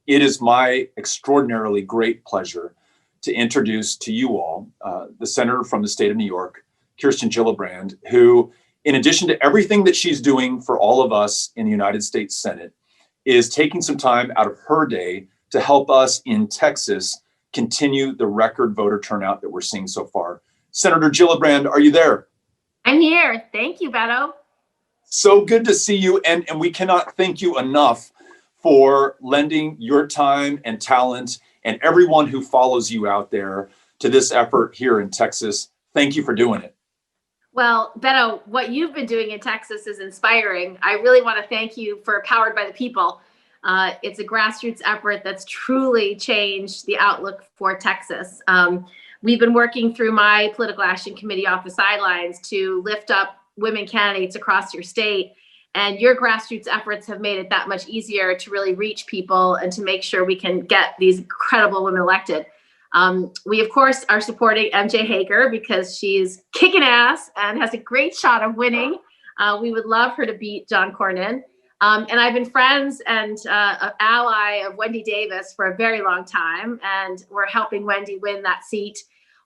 It is my extraordinarily great pleasure to introduce to you all the senator from the state of New York, Kirsten Gillibrand, who, in addition to everything that she's doing for all of us in the United States Senate, is taking some time out of her day to help us in Texas continue the record voter turnout that we're seeing so far. Senator Gillibrand, are you there? I'm here. Thank you, Beto. So good to see you, and we cannot thank you enough for lending your time and talent and everyone who follows you out there to this effort here in Texas. Thank you for doing it. Well, Beto, what you've been doing in Texas is inspiring. I really want to thank you for Powered by the People. It's a grassroots effort that's truly changed the outlook for Texas. We've been working through my political action committee off the sidelines to lift up women candidates across your state. And your grassroots efforts have made it that much easier to really reach people and to make sure we can get these incredible women elected. We, of course, are supporting MJ Hager because she's kicking ass and has a great shot of winning. We would love her to beat John Cornyn. And I've been friends and an ally of Wendy Davis for a very long time, and we're helping Wendy win that seat.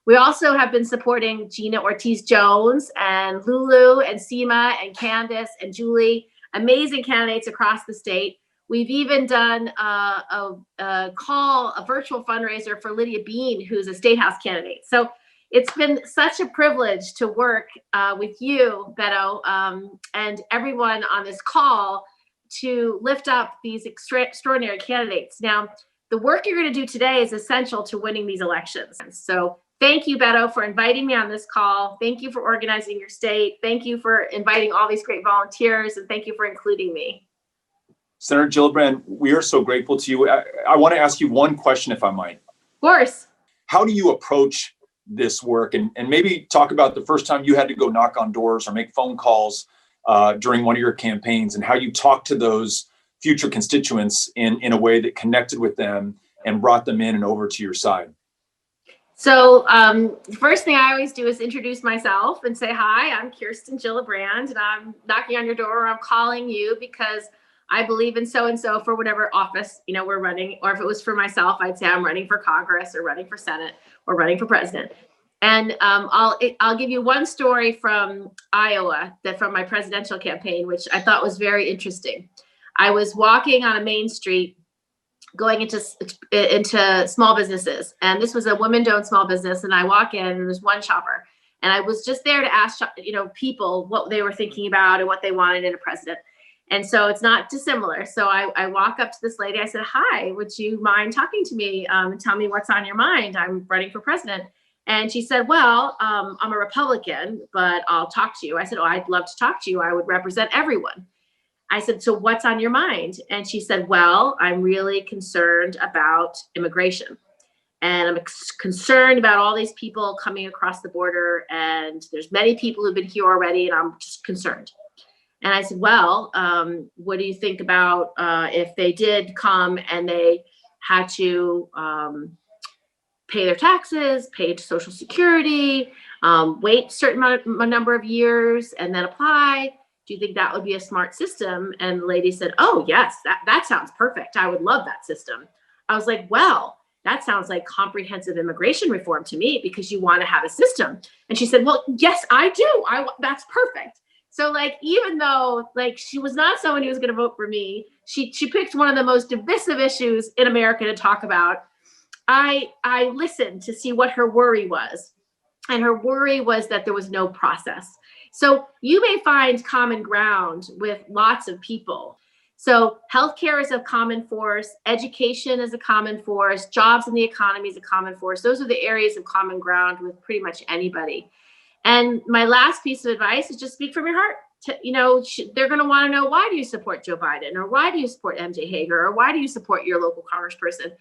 We also have been supporting Gina Ortiz-Jones and Lulu and Seema and Candace and Julie, amazing candidates across the state. We've even done a virtual fundraiser for Lydia Bean, who's a state house candidate. So it's been such a privilege to work with you, Beto, and everyone on this call to lift up these extraordinary candidates. Now, the work you're going to do today is essential to winning these elections. So thank you, Beto, for inviting me on this call. Thank you for organizing your state. Thank you for inviting all these great volunteers, and thank you for including me. Senator Gillibrand, we are so grateful to you. I want to ask you one question, if I might. Of course. How do you approach this work? And maybe talk about the first time you had to go knock on doors or make phone calls during one of your campaigns, and how you talked to those future constituents in a way that connected with them and brought them in and over to your side. So the first thing I always do is introduce myself and say, hi, I'm Kirsten Gillibrand, and I'm knocking on your door, or I'm calling you because I believe in so-and-so for whatever office, we're running. Or if it was for myself, I'd say I'm running for Congress or running for Senate or running for president. And I'll give you one story from Iowa, from my presidential campaign, which I thought was very interesting. I was walking on a main street going into small businesses. And this was a women-owned small business. And I walk in and there's one shopper. And I was just there to ask, people what they were thinking about and what they wanted in a president. And so it's not dissimilar. So I walk up to this lady. I said, hi, would you mind talking to me and tell me what's on your mind? I'm running for president. And she said, well, I'm a Republican, but I'll talk to you. I said, oh, I'd love to talk to you. I would represent everyone. I said, so what's on your mind? And she said, well, I'm really concerned about immigration. And I'm concerned about all these people coming across the border. And there's many people who've been here already, and I'm just concerned. And I said, well, what do you think about if they did come and they had to pay their taxes, pay Social Security, wait a certain number of years, and then apply? Do you think that would be a smart system? And the lady said, oh, yes, that sounds perfect. I would love that system. I was like, well, that sounds like comprehensive immigration reform to me, because you want to have a system. And she said, well, yes, I do. That's perfect. So even though she was not someone who was going to vote for me, she picked one of the most divisive issues in America to talk about. I listened to see what her worry was. And her worry was that there was no process. So you may find common ground with lots of people. So healthcare is a common force, education is a common force, jobs in the economy is a common force. Those are the areas of common ground with pretty much anybody. And my last piece of advice is just speak from your heart. They're going to want to know, why do you support Joe Biden? Or why do you support MJ Hager? Or why do you support your local congressperson?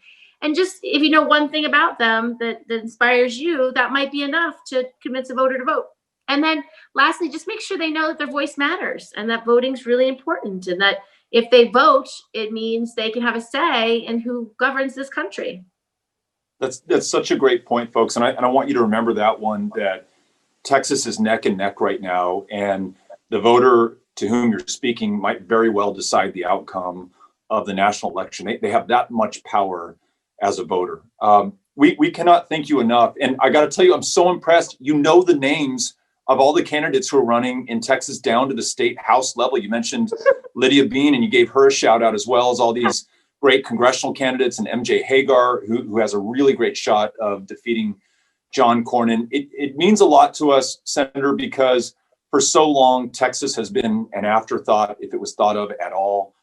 And just, if you know one thing about them that inspires you, that might be enough to convince a voter to vote. And then lastly, just make sure they know that their voice matters and that voting is really important, and that if they vote, it means they can have a say in who governs this country. That's such a great point, folks. And I want you to remember that one, that Texas is neck and neck right now. And the voter to whom you're speaking might very well decide the outcome of the national election. They have that much power as a voter. We cannot thank you enough. And I got to tell you, I'm so impressed. You know the names of all the candidates who are running in Texas down to the state house level. You mentioned Lydia Bean, and you gave her a shout out, as well as all these great congressional candidates, and MJ Hagar, who has a really great shot of defeating John Cornyn. It means a lot to us, Senator, because for so long, Texas has been an afterthought, if it was thought of at all.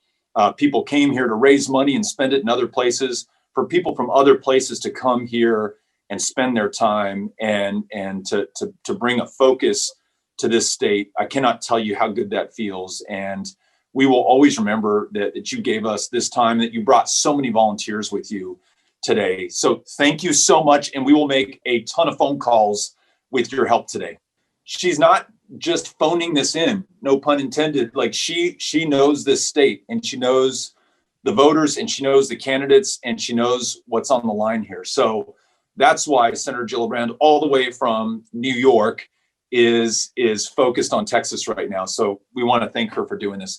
People came here to raise money and spend it in other places. For people from other places to come here and spend their time and to bring a focus to this state, I cannot tell you how good that feels. And we will always remember that you gave us this time, that you brought so many volunteers with you today. So thank you so much. And we will make a ton of phone calls with your help today. She's not just phoning this in, no pun intended. Like she knows this state, and she knows the voters, and she knows the candidates, and she knows what's on the line here. So that's why Senator Gillibrand, all the way from New York, is focused on Texas right now. So we want to thank her for doing this.